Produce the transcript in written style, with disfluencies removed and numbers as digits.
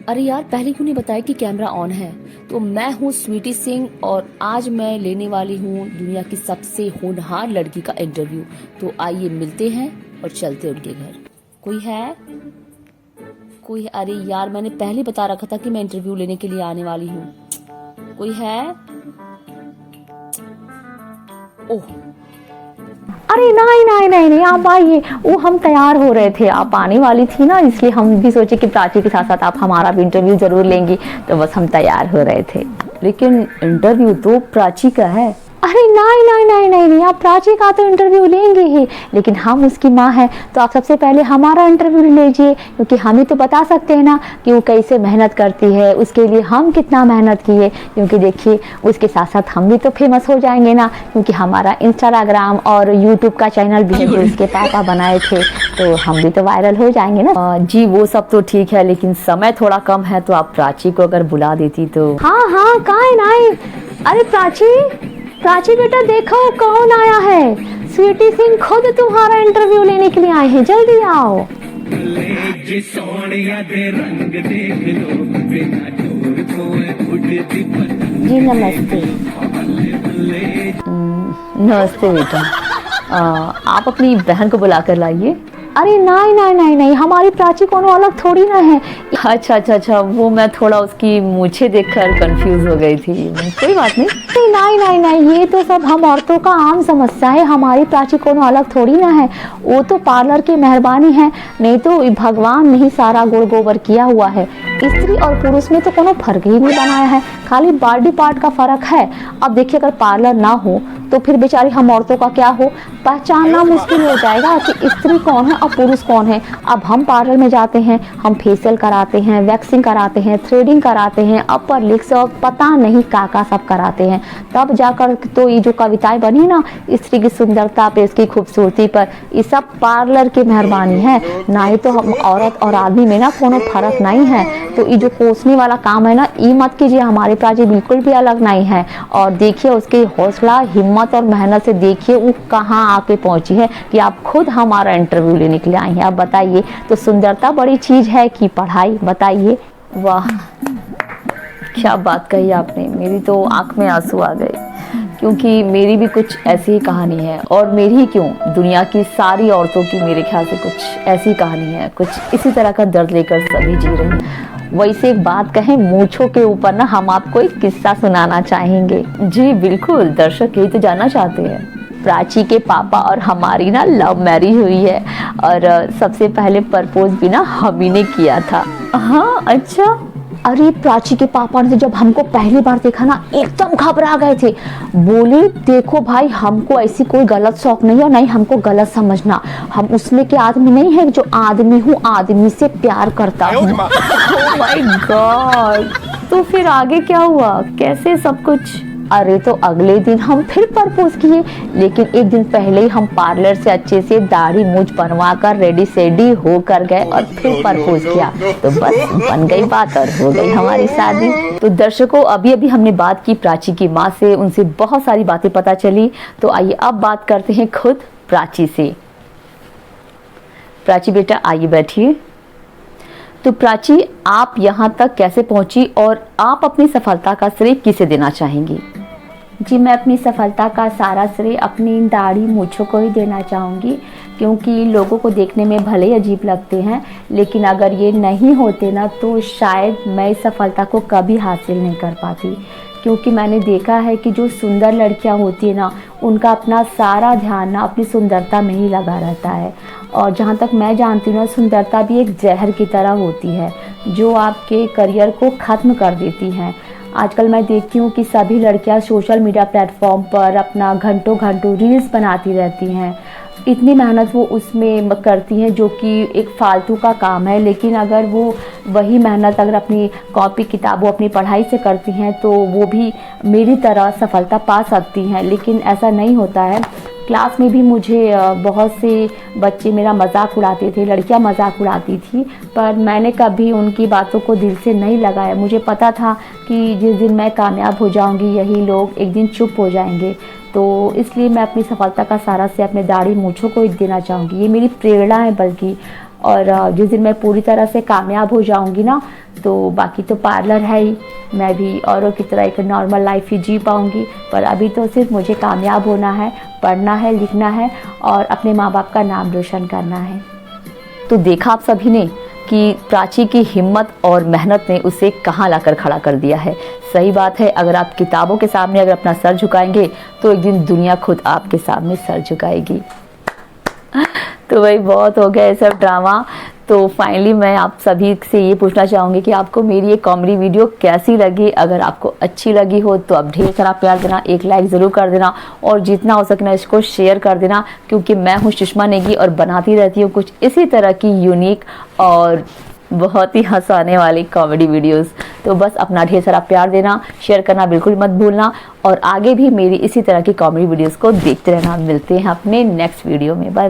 अरे यार, पहले क्यों नहीं बताया कि कैमरा ऑन है। तो मैं हूँ स्वीटी सिंह और आज मैं लेने वाली हूँ दुनिया की सबसे होनहार लड़की का इंटरव्यू। तो आइए मिलते हैं और चलते उनके घर। कोई है? कोई है? अरे यार, मैंने पहले बता रखा था कि मैं इंटरव्यू लेने के लिए आने वाली हूँ। कोई है? ओह, अरे नहीं नहीं नहीं नहीं, आप आइए। वो हम तैयार हो रहे थे, आप आने वाली थी ना, इसलिए हम भी सोचे कि प्राची के साथ साथ आप हमारा भी इंटरव्यू जरूर लेंगी, तो बस हम तैयार हो रहे थे। लेकिन इंटरव्यू तो प्राची का है। अरे नहीं नहीं नहीं नहीं नहीं, आप प्राची का तो इंटरव्यू लेंगे ही, लेकिन हम उसकी माँ हैं, तो आप सबसे पहले हमारा इंटरव्यू ले लीजिए, क्योंकि हम ही तो बता सकते हैं ना कि वो कैसे मेहनत करती है, उसके लिए हम कितना मेहनत किए। क्योंकि देखिए, उसके साथ साथ हम भी तो फेमस हो जाएंगे ना, क्योंकि हमारा इंस्टाग्राम और यूट्यूब का चैनल भी है जो उसके पापा बनाए थे, तो हम भी तो वायरल हो जाएंगे ना। जी वो सब तो ठीक है, लेकिन समय थोड़ा कम है, तो आप प्राची को अगर बुला देती तो। हाँ हाँ, काहे नहीं। अरे प्राची, प्राची बेटा देखो कौन आया है। स्वीटी सिंह खुद तुम्हारा इंटरव्यू लेने के लिए आए हैं, जल्दी आओ। जी नमस्ते। नमस्ते बेटा। आप अपनी बहन को बुला कर लाइए। अरे नहीं नहीं नहीं नहीं, हमारी प्राची कोनो अलग थोड़ी ना है। अच्छा अच्छा अच्छा, वो मैं थोड़ा उसकी मूछें देखकर कंफ्यूज हो गई थी। कोई बात नहीं। नहीं नहीं नहीं, ये तो सब हम औरतों का आम समस्या है। हमारी प्राची कोनो अलग थोड़ी ना है, वो तो पार्लर की मेहरबानी है, नहीं तो भगवान ने ही सारा गुड़ गोबर किया हुआ है। स्त्री और पुरुष में तो कोनो फर्क ही नहीं बनाया है, खाली बॉडी पार्ट का फर्क है। अब देखिए, अगर पार्लर ना हो तो फिर बेचारी हम औरतों का क्या हो, पहचानना मुश्किल हो जाएगा कि स्त्री कौन है और पुरुष कौन है। अब हम पार्लर में जाते हैं, हम फेशियल कराते हैं, वैक्सिंग कराते हैं, थ्रेडिंग कराते हैं, अपर लिप्स और पता नहीं का सब कराते हैं, तब जाकर तो ये जो कविताएं बनी ना स्त्री की सुंदरता पे, इसकी खूबसूरती पर, ये सब पार्लर की मेहरबानी है। ना ही तो हम औरत और आदमी में ना कोनो फर्क नहीं है। तो ये जो कोसने वाला काम है ना, ये मत कीजिए। हमारी प्राची बिल्कुल भी अलग नहीं है। और देखिए उसकी हौसला, हिम्मत और मेहनत से देखिए वो कहाँ आके पहुंची है कि आप खुद हमारा इंटरव्यू लेने के लिए आई हैं। आप बताइए, तो सुंदरता बड़ी चीज है कि पढ़ाई, बताइए। वाह, क्या बात कही आपने, मेरी तो आंख में आंसू आ गए, क्योंकि मेरी भी कुछ ऐसी ही कहानी है। और मेरी ही क्यों, दुनिया की सारी औरतों की मेरे ख्याल से कुछ ऐसी कहानी है, कुछ इसी तरह का दर्द लेकर सभी जी रही हैं। वैसे एक बात कहें, मूंछों के ऊपर ना हम आपको एक किस्सा सुनाना चाहेंगे। जी बिल्कुल, दर्शक यही तो जानना चाहते हैं। प्राची के पापा और हमारी ना लव मैरिज हुई है, और सबसे पहले प्रपोज भी ना हम ही ने किया था। हाँ अच्छा। अरे प्राची के पापा ने तो जब हमको पहली बार देखा ना, एकदम घबरा गए थे। बोले देखो भाई, हमको ऐसी कोई गलत शौक नहीं है, नहीं हमको गलत समझना, हम उसमें के आदमी नहीं है जो आदमी हूँ, आदमी से प्यार करता हूँ। ओह माय गॉड, तो फिर आगे क्या हुआ, कैसे सब कुछ? अरे तो अगले दिन हम फिर प्रपोज किए, लेकिन एक दिन पहले ही हम पार्लर से अच्छे से दाढ़ी मूंछ बनवा कर रेडी सेडी हो कर गए और फिर प्रपोज किया, तो बस बन गई बात और हो गई हमारी शादी। तो दर्शकों, अभी अभी हमने बात की प्राची की माँ से, उनसे बहुत सारी बातें पता चली। तो आइए अब बात करते हैं खुद प्राची से। प्राची बेटा आइए बैठिए। तो प्राची, आप यहाँ तक कैसे पहुँची और आप अपनी सफलता का श्रेय किसे देना चाहेंगी? जी, मैं अपनी सफलता का सारा श्रेय अपनी दाढ़ी मूंछों को ही देना चाहूँगी, क्योंकि लोगों को देखने में भले ही अजीब लगते हैं, लेकिन अगर ये नहीं होते ना तो शायद मैं इस सफलता को कभी हासिल नहीं कर पाती। क्योंकि मैंने देखा है कि जो सुंदर लड़कियां होती है ना, उनका अपना सारा ध्यान ना अपनी सुंदरता में ही लगा रहता है। और जहाँ तक मैं जानती हूँ ना, सुंदरता भी एक जहर की तरह होती है जो आपके करियर को ख़त्म कर देती हैं। आजकल मैं देखती हूँ कि सभी लड़कियाँ सोशल मीडिया प्लेटफॉर्म पर अपना घंटों घंटों रील्स बनाती रहती हैं। इतनी मेहनत वो उसमें करती हैं जो कि एक फालतू का काम है, लेकिन अगर वो वही मेहनत अगर अपनी कॉपी किताबों, अपनी पढ़ाई से करती हैं तो वो भी मेरी तरह सफलता पा सकती हैं। लेकिन ऐसा नहीं होता है। क्लास में भी मुझे बहुत से बच्चे मेरा मजाक उड़ाते थे, लड़कियां मजाक उड़ाती थी, पर मैंने कभी उनकी बातों को दिल से नहीं लगाया। मुझे पता था कि जिस दिन मैं कामयाब हो जाऊंगी, यही लोग एक दिन चुप हो जाएंगे। तो इसलिए मैं अपनी सफलता का सारा से अपने दाढ़ी मूंछों को ही देना चाहूँगी। ये मेरी प्रेरणा है, बल्कि और जिस दिन मैं पूरी तरह से कामयाब हो जाऊंगी ना, तो बाकी तो पार्लर है ही, मैं भी औरों की तरह एक नॉर्मल लाइफ ही जी पाऊंगी। पर अभी तो सिर्फ मुझे कामयाब होना है, पढ़ना है, लिखना है और अपने माँ बाप का नाम रोशन करना है। तो देखा आप सभी ने कि प्राची की हिम्मत और मेहनत ने उसे कहाँ लाकर खड़ा कर दिया है। सही बात है, अगर आप किताबों के सामने अगर अपना सर झुकाएंगे तो एक दिन दुनिया खुद आपके सामने सर झुकाएगी। तो भाई बहुत हो गया ये सब ड्रामा। तो फाइनली मैं आप सभी से ये पूछना चाहूँगी कि आपको मेरी ये कॉमेडी वीडियो कैसी लगी। अगर आपको अच्छी लगी हो तो आप ढेर सारा प्यार देना, एक लाइक ज़रूर कर देना और जितना हो सके ना इसको शेयर कर देना, क्योंकि मैं हूँ सुषमा नेगी और बनाती रहती हूँ कुछ इसी तरह की यूनिक और बहुत ही हंसाने वाली कॉमेडी वीडियोस। तो बस अपना ढेर सारा प्यार देना, शेयर करना बिल्कुल मत भूलना और आगे भी मेरी इसी तरह की कॉमेडी वीडियोस को देखते रहना। मिलते हैं अपने नेक्स्ट वीडियो में। बाय।